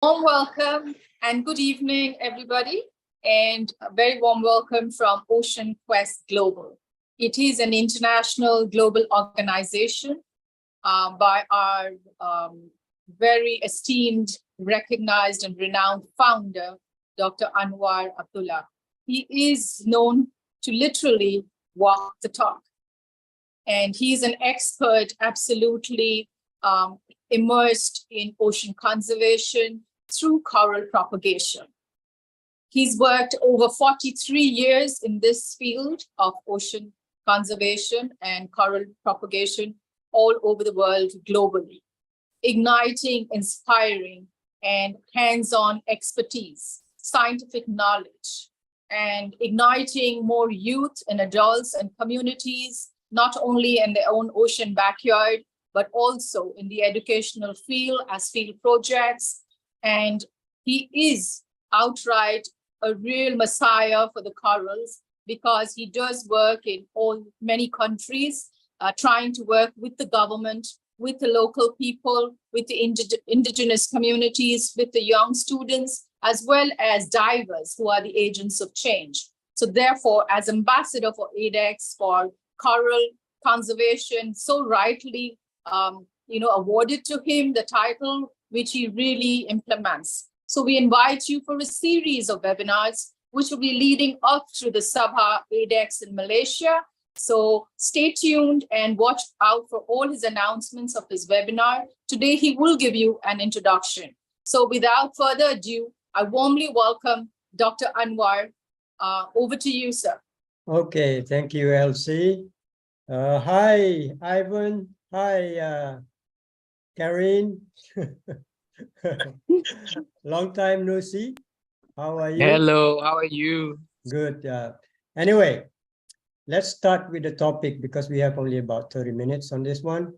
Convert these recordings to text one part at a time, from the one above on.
Warm welcome and good evening, everybody, and a very warm welcome from Ocean Quest Global. It is an international global organization by our very esteemed, recognized, and renowned founder, Dr. Anuar Abdullah. He is known to literally walk the talk, and he's an expert, absolutely immersed in ocean conservation through coral propagation. He's worked over 43 years in this field of ocean conservation and coral propagation all over the world globally, igniting, inspiring, and hands-on expertise, scientific knowledge, and igniting more youth and adults and communities, not only in their own ocean backyard, but also in the educational field as field projects. And he is outright a real messiah for the corals because he does work in many countries, trying to work with the government, with the local people, with the indigenous communities, with the young students, as well as divers who are the agents of change. So therefore, as ambassador for ADEX for coral conservation, so rightly awarded to him the title, which he really implements. So we invite you for a series of webinars, which will be leading up to the Sabah ADEX in Malaysia. So stay tuned and watch out for all his announcements of his webinar. Today, he will give you an introduction. So without further ado, I warmly welcome Dr. Anwar. Over to you, sir. Okay, thank you, Elsie. Hi, Ivan. Hi, Karen. Long time no see. How are you? Hello, how are you? Good. Anyway, let's start with the topic because we have only about 30 minutes on this one.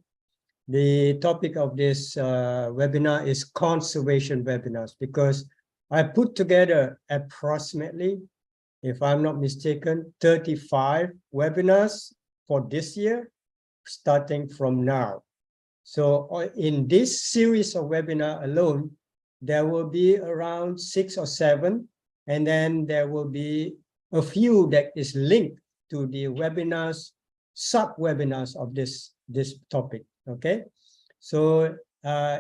The topic of this webinar is conservation webinars because I put together approximately, if I'm not mistaken, 35 webinars for this year, starting from now. So in this series of webinar alone, there will be around 6 or 7, and then there will be a few that is linked to the webinars, sub-webinars of this topic, okay? So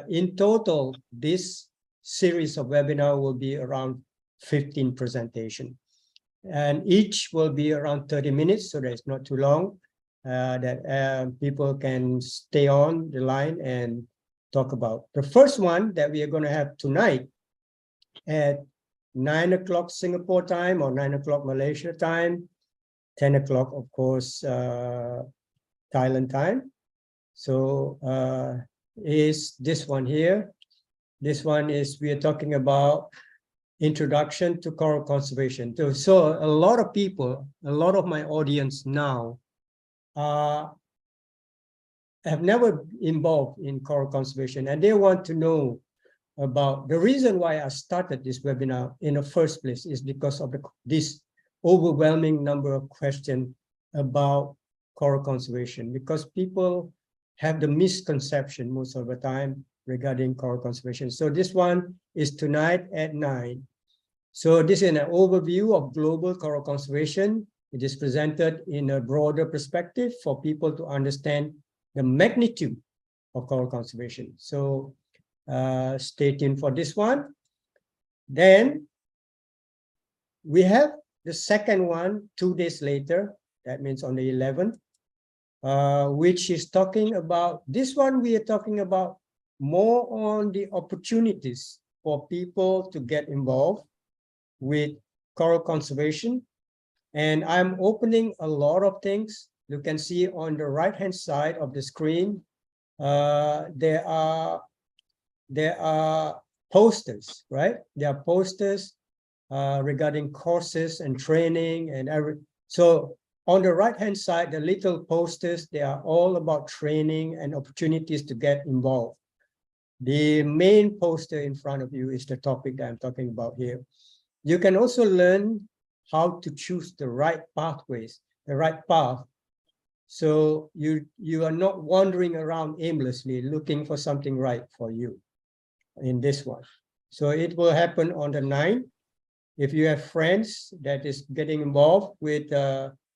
in total, this series of webinar will be around 15 presentations. And each will be around 30 minutes, so that it's not too long, that people can stay on the line and talk about. The first one that we are going to have tonight at 9 o'clock Singapore time or 9 o'clock Malaysia time, 10 o'clock, of course, Thailand time. So is this one here. This one is, we are talking about introduction to coral conservation. So a lot of people, a lot of my audience now have never involved in coral conservation, and they want to know about the reason why I started this webinar in the first place is because of this overwhelming number of questions about coral conservation, because people have the misconception most of the time regarding coral conservation. So this one is tonight at 9. So this is an overview of global coral conservation. It is presented in a broader perspective for people to understand the magnitude of coral conservation. So stay tuned for this one. Then we have the second one 2 days later, that means on the 11th, which is talking about, this one we are talking about more on the opportunities for people to get involved with coral conservation. And I'm opening a lot of things. You can see on the right-hand side of the screen, there are posters, right? There are posters regarding courses and training and everything. So on the right-hand side, the little posters, they are all about training and opportunities to get involved. The main poster in front of you is the topic that I'm talking about here. You can also learn how to choose the right pathways, the right path. So you are not wandering around aimlessly looking for something right for you in this one. So it will happen on the 9th. If you have friends that is getting involved with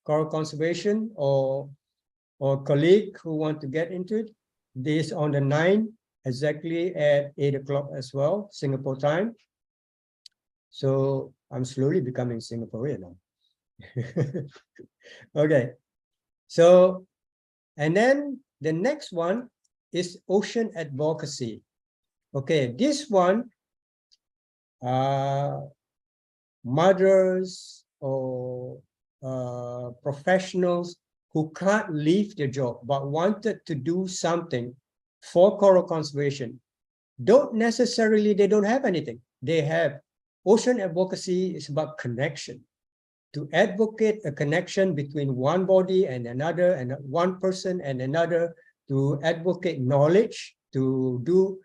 coral conservation or colleague who want to get into it, this on the 9th, exactly at 8 o'clock as well, Singapore time. So I'm slowly becoming Singaporean now. Okay, so, and then the next one is ocean advocacy. Okay, this one, mothers or professionals who can't leave their job but wanted to do something for coral conservation, they don't have anything. They have ocean advocacy is about connection, to advocate a connection between one body and another, and one person and another, to advocate knowledge, to do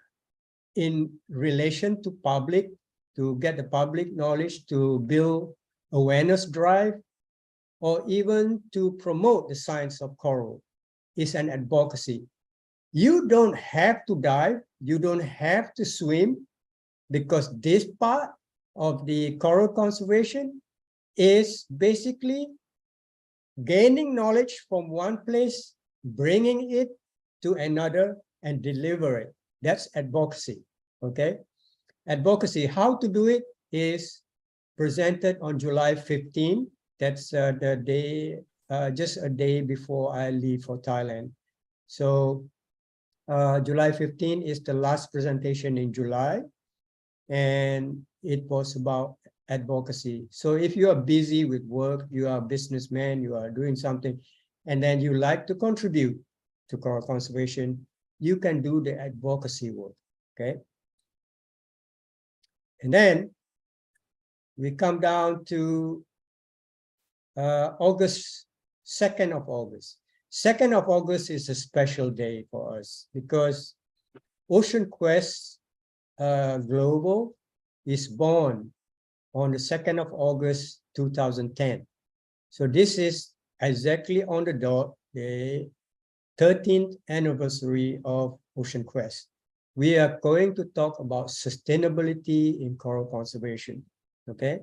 in relation to public, to get the public knowledge, to build awareness drive, or even to promote the science of coral is an advocacy. You don't have to dive, you don't have to swim, because this part of the coral conservation is basically gaining knowledge from one place, bringing it to another and deliver it. That's advocacy, okay? Advocacy, how to do it is presented on July 15. That's the day, just a day before I leave for Thailand. So July 15 is the last presentation in July, and it was about advocacy. So if you are busy with work, you are a businessman, you are doing something, and then you like to contribute to coral conservation, you can do the advocacy work, okay? And then we come down to August, 2nd of August. 2nd of August is a special day for us because Ocean Quest Global is born on the 2nd of August 2010. So this is exactly on the dot, the 13th anniversary of Ocean Quest. We are going to talk about sustainability in coral conservation, okay?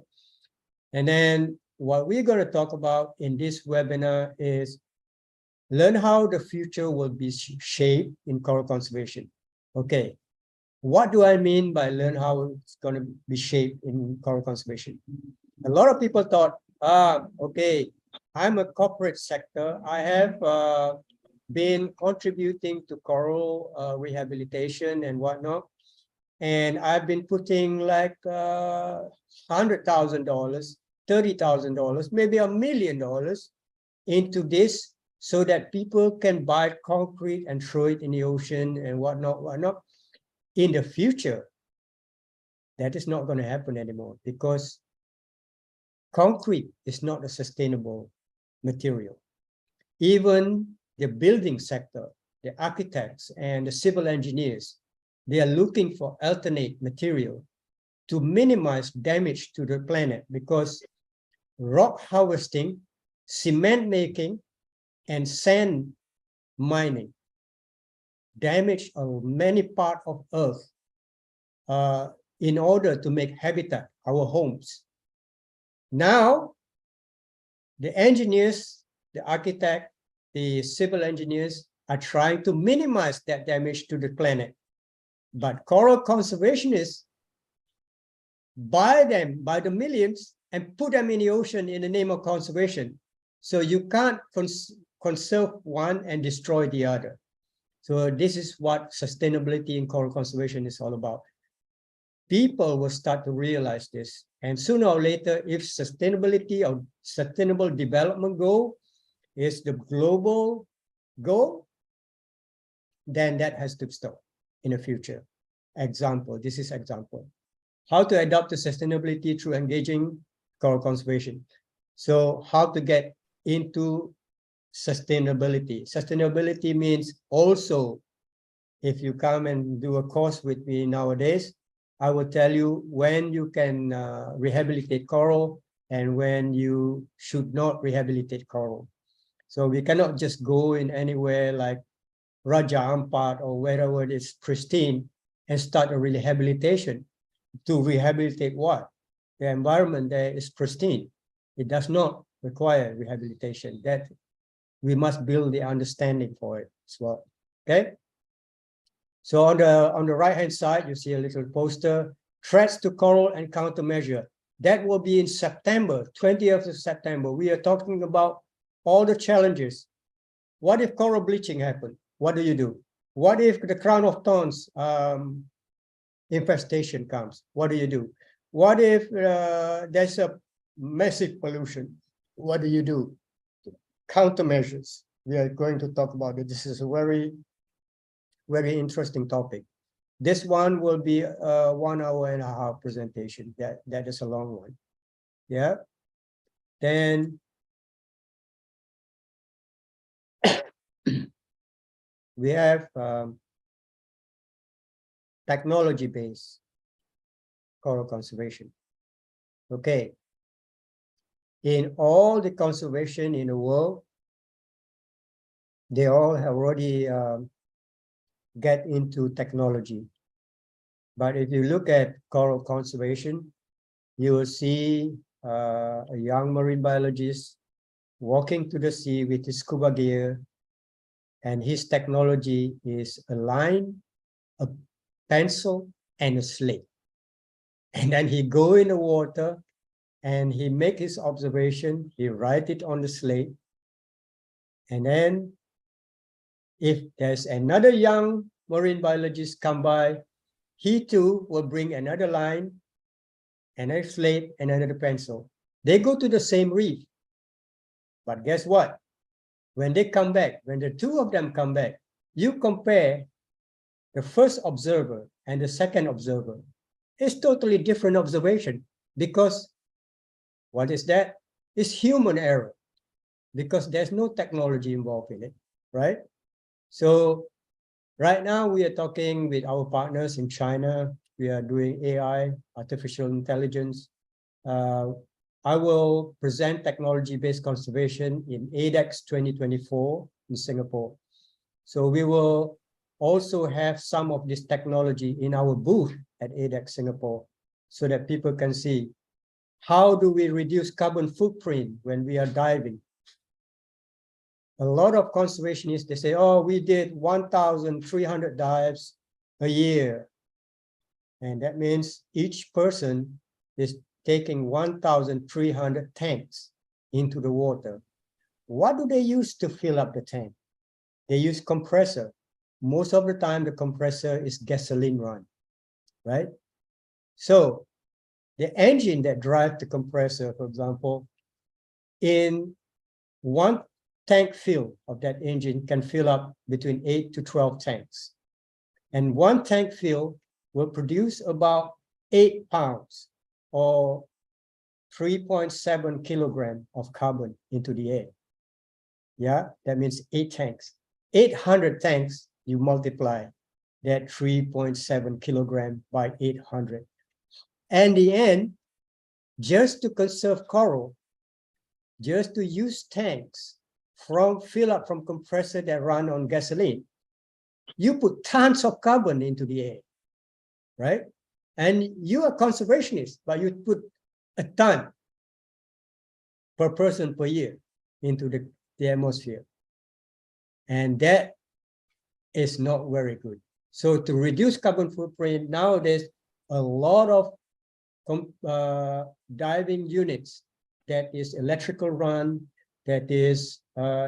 And then what we're going to talk about in this webinar is learn how the future will be shaped in coral conservation. Okay, what do I mean by learn how it's going to be shaped in coral conservation? A lot of people thought, okay, I'm a corporate sector. I have been contributing to coral rehabilitation and whatnot. And I've been putting like $100,000, $30,000, maybe $1 million into this so that people can buy concrete and throw it in the ocean and whatnot. In the future, that is not going to happen anymore because concrete is not a sustainable material. Even the building sector, the architects and the civil engineers, they are looking for alternate material to minimize damage to the planet because rock harvesting, cement making, and sand mining damage many parts of Earth in order to make habitat, our homes. Now, the engineers, the architect, the civil engineers are trying to minimize that damage to the planet. But coral conservationists buy them by the millions and put them in the ocean in the name of conservation. So you can't conserve one and destroy the other. So this is what sustainability in coral conservation is all about. People will start to realize this. And sooner or later, if sustainability or sustainable development goal is the global goal, then that has to stop in the future. Example, this is example. How to adopt the sustainability through engaging coral conservation. So how to get into sustainability. Sustainability means also, if you come and do a course with me nowadays, I will tell you when you can rehabilitate coral and when you should not rehabilitate coral. So we cannot just go in anywhere like Raja Ampat or wherever it is pristine and start a rehabilitation. to rehabilitate what? The environment there is pristine. It does not require rehabilitation. That we must build the understanding for it as well. Okay. So on the right-hand side, you see a little poster, threats to coral and countermeasure. That will be in September, 20th of September. We are talking about all the challenges. What if coral bleaching happened? What do you do? What if the crown of thorns infestation comes? What do you do? What if there's a massive pollution? What do you do? Countermeasures. We are going to talk about it. This is a very, very interesting topic. This one will be a 1 hour and a half presentation. That is a long one. Yeah. Then we have technology-based coral conservation. Okay. In all the conservation in the world, they all have already get into technology. But if you look at coral conservation, you will see a young marine biologist walking to the sea with his scuba gear, and his technology is a line, a pencil, and a slate. And then he go in the water and he make his observation, he write it on the slate. And then if there's another young marine biologist come by, he too will bring another line, another slate, and another pencil. They go to the same reef. But guess what? When they come back, when the two of them come back, you compare the first observer and the second observer. It's totally different observation, because what is that? It's human error, because there's no technology involved in it, right? So right now we are talking with our partners in China. We are doing AI, artificial intelligence. I will present technology-based conservation in ADEX 2024 in Singapore. So we will also have some of this technology in our booth at ADEX Singapore, so that people can see how do we reduce carbon footprint when we are diving. A lot of conservationists, they say, oh, we did 1,300 dives a year. And that means each person is taking 1,300 tanks into the water. What do they use to fill up the tank? They use compressor. Most of the time, the compressor is gasoline run, right? So the engine that drives the compressor, for example, in one tank fill of that engine can fill up between 8 to 12 tanks. And one tank fill will produce about 8 pounds or 3.7 kilograms of carbon into the air. Yeah, that means 8 tanks. 800 tanks, you multiply that 3.7 kilogram by 800. And the end, just to conserve coral, just to use tanks from fill up from compressor that run on gasoline, you put tons of carbon into the air, right? And you are conservationist, but you put a ton per person per year into the atmosphere. And that is not very good. So to reduce carbon footprint, nowadays, a lot of diving units that is electrical run, that is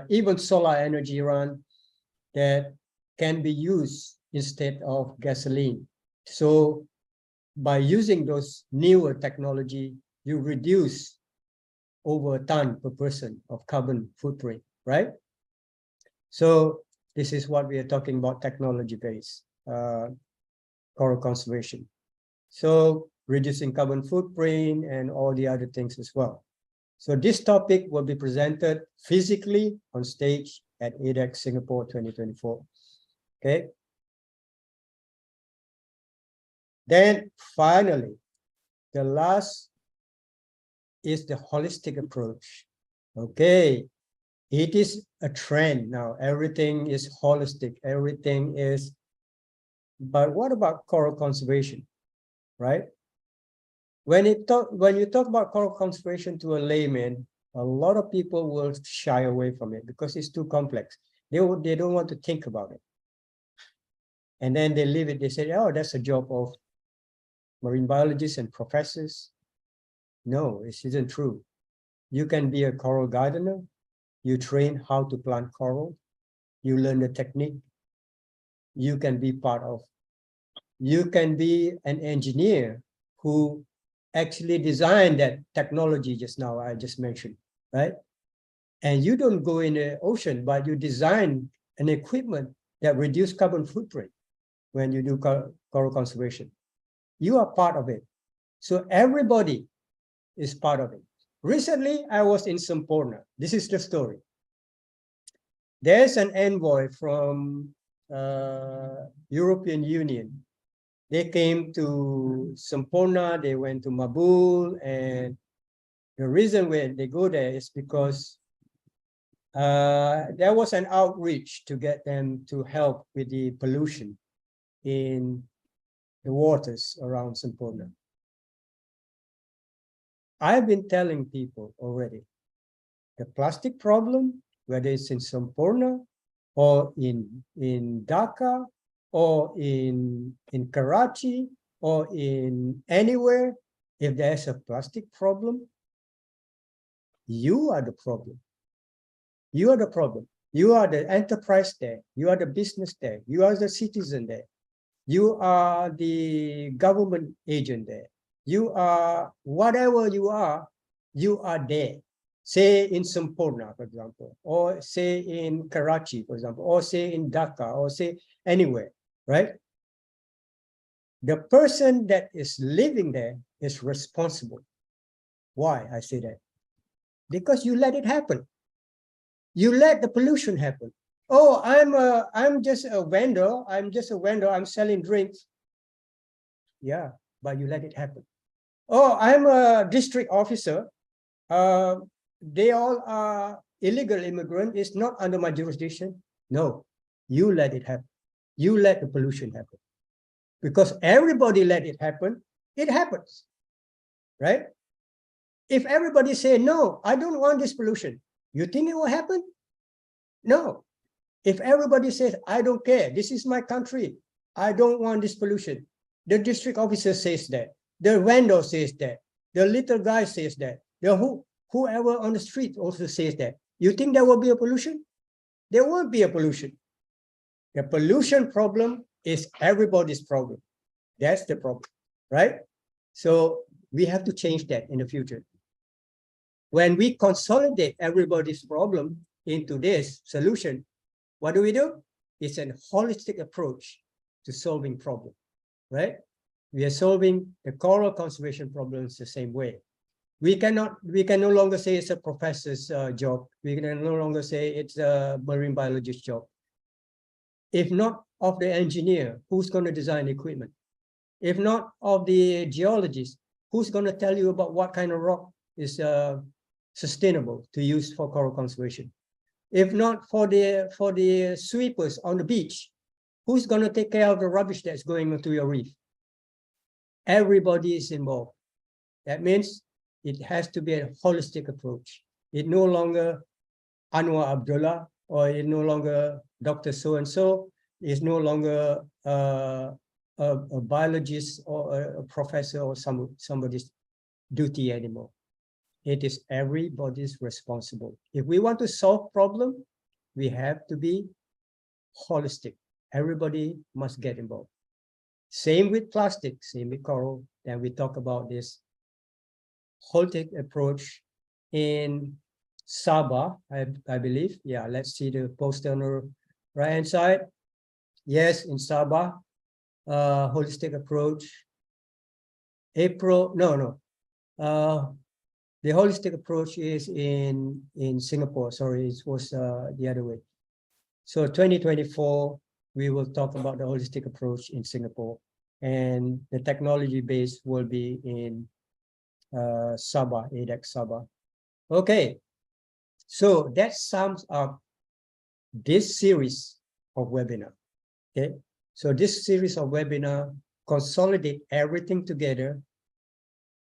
even solar energy run, that can be used instead of gasoline. So by using those newer technology, you reduce over a ton per person of carbon footprint, right? So this is what we are talking about, technology-based coral conservation. So reducing carbon footprint and all the other things as well. So this topic will be presented physically on stage at ADEX Singapore 2024. Okay. Then finally, the last is the holistic approach. Okay. It is a trend now. Everything is holistic. Everything is. But what about coral conservation, right? when you talk about coral conservation to a layman, a lot of people will shy away from it because it's too complex. They don't want to think about it. And then they leave it. They say, oh, that's a job of marine biologists and professors. No, it isn't true. You can be a coral gardener. You train how to plant coral. You learn the technique. You can be part of. You can be an engineer who actually designed that technology just now I just mentioned, right? And you don't go in the ocean, but you design an equipment that reduce carbon footprint when you do coral conservation. You are part of it. So everybody is part of it. Recently, I was in Semporna. This is the story. There's an envoy from European Union. They came to Semporna, they went to Mabul, and the reason why they go there is because there was an outreach to get them to help with the pollution in the waters around Semporna. I've been telling people already, the plastic problem, whether it's in Semporna or in Dhaka or in Karachi or in anywhere, if there's a plastic problem, you are the problem. You are the problem. You are the enterprise there. You are the business there. You are the citizen there. You are the government agent there. You are whatever you are there. Say in Semporna, for example, or say in Karachi, for example, or say in Dhaka, or say anywhere, right? The person that is living there is responsible. Why I say that? Because you let it happen. You let the pollution happen. Oh, I'm just a vendor. I'm just a vendor. I'm selling drinks. Yeah, but you let it happen. Oh, I'm a district officer. They all are illegal immigrant. It's not under my jurisdiction. No, you let it happen. You let the pollution happen. Because everybody let it happen, it happens, right? If everybody say, no, I don't want this pollution, you think it will happen? No. If everybody says, I don't care, this is my country, I don't want this pollution, the district officer says that, the vendor says that, the little guy says that, whoever on the street also says that, you think there will be a pollution? There won't be a pollution. The pollution problem is everybody's problem. That's the problem, right? So we have to change that in the future. When we consolidate everybody's problem into this solution, what do? It's a holistic approach to solving problems, right? We are solving the coral conservation problems the same way. We can no longer say it's a professor's job. We can no longer say it's a marine biologist's job. If not of the engineer, who's going to design equipment? If not of the geologist, who's going to tell you about what kind of rock is sustainable to use for coral conservation? If not for the sweepers on the beach, who's going to take care of the rubbish that's going into your reef? Everybody is involved. That means it has to be a holistic approach. It no longer Anuar Abdullah, or it no longer Dr. So-and-so, is no longer a biologist or a professor or somebody's duty anymore. It is everybody's responsible. If we want to solve problem, we have to be holistic. Everybody must get involved. Same with plastic, same with coral. Then we talk about this holistic approach in Sabah, I believe. Yeah, let's see the poster on the right-hand side. Yes, in Sabah, holistic approach. The holistic approach is in Singapore. Sorry, it was the other way. So 2024, we will talk about the holistic approach in Singapore, and the technology base will be in Sabah, ADEX Sabah. Okay, so that sums up this series of webinar. Okay, so this series of webinar consolidate everything together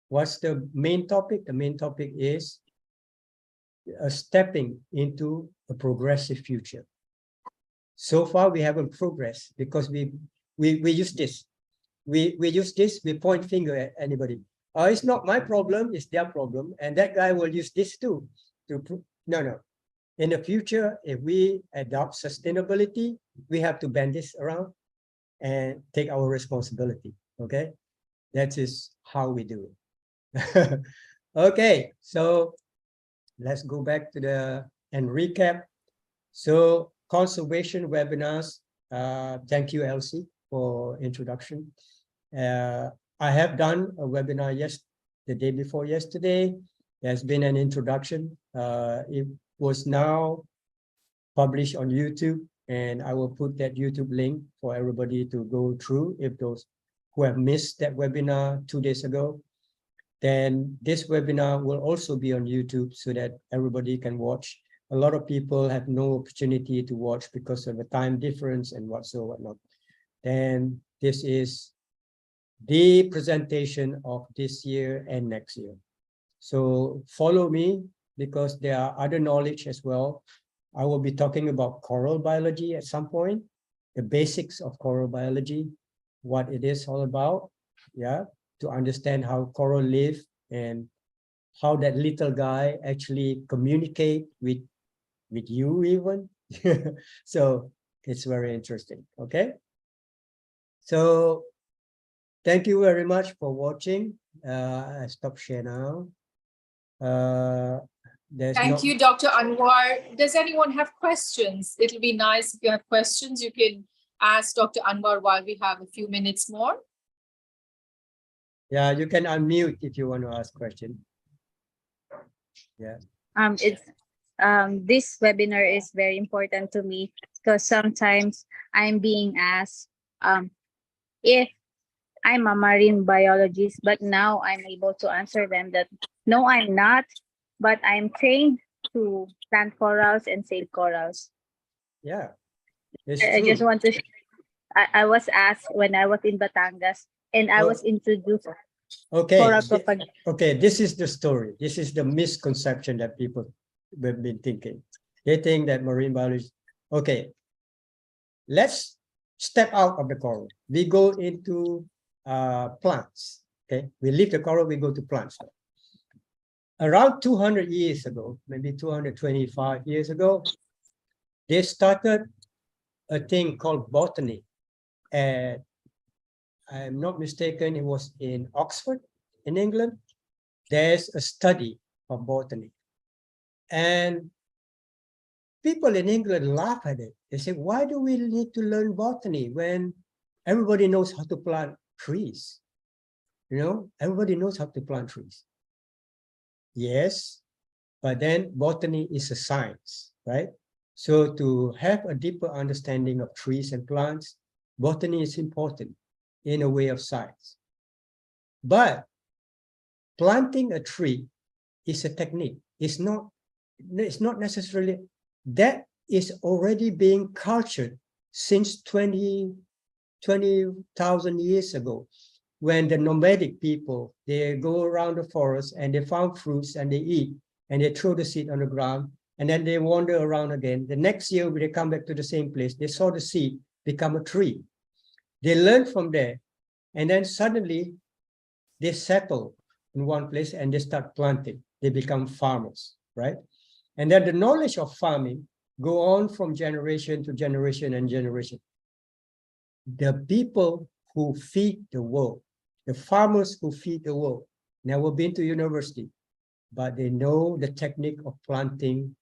What's the main topic? The main topic is stepping into a progressive future. So far, we haven't progressed because we use this. We use this, we point finger at anybody. Oh, it's not my problem, it's their problem. And that guy will use this too. No. In the future, if we adopt sustainability, we have to bend this around and take our responsibility. Okay, that is how we do it. Okay, so let's go back to and recap. So conservation webinars. Thank you, Elsie, for introduction. I have done a webinar the day before yesterday. There's been an introduction. It was now published on YouTube, and I will put that YouTube link for everybody to go through. If those who have missed that webinar 2 days ago, then this webinar will also be on YouTube so that everybody can watch. A lot of people have no opportunity to watch because of the time difference and whatnot. And this is the presentation of this year and next year. So follow me because there are other knowledge as well. I will be talking about coral biology at some point, the basics of coral biology, what it is all about, yeah, to understand how coral live and how that little guy actually communicate with you even. So it's very interesting, okay? So thank you very much for watching. I stop share now. Thank you, Dr. Anuar. Does anyone have questions? It'll be nice if you have questions. You can ask Dr. Anuar while we have a few minutes more. Yeah, you can unmute if you want to ask question. Yeah. This webinar is very important to me because sometimes I'm being asked if I'm a marine biologist, but now I'm able to answer them that no, I'm not, but I'm trained to plant corals and save corals. Yeah, I just want to. I was asked when I was in Batangas, and I was introduced. Okay. Okay, this is the story. This is the misconception that people have been thinking. They think that marine biology. Okay, let's step out of the coral. We go into plants. Okay, we leave the coral, we go to plants. Around 200 years ago, maybe 225 years ago, they started a thing called botany. And I'm not mistaken, it was in Oxford, in England. There's a study of botany. And people in England laugh at it. They say, why do we need to learn botany when everybody knows how to plant trees? You know, everybody knows how to plant trees. Yes, but then botany is a science, right? So to have a deeper understanding of trees and plants, botany is important in a way of science. But planting a tree is a technique. It's not necessarily, that is already being cultured since 20,000 years ago, when the nomadic people, they go around the forest and they found fruits and they eat and they throw the seed on the ground and then they wander around again. The next year, when they come back to the same place, they saw the seed become a tree. They learn from there, and then suddenly they settle in one place and they start planting. They become farmers, right? And then the knowledge of farming go on from generation to generation and generation. The people who feed the world, the farmers who feed the world, never been to university, but they know the technique of planting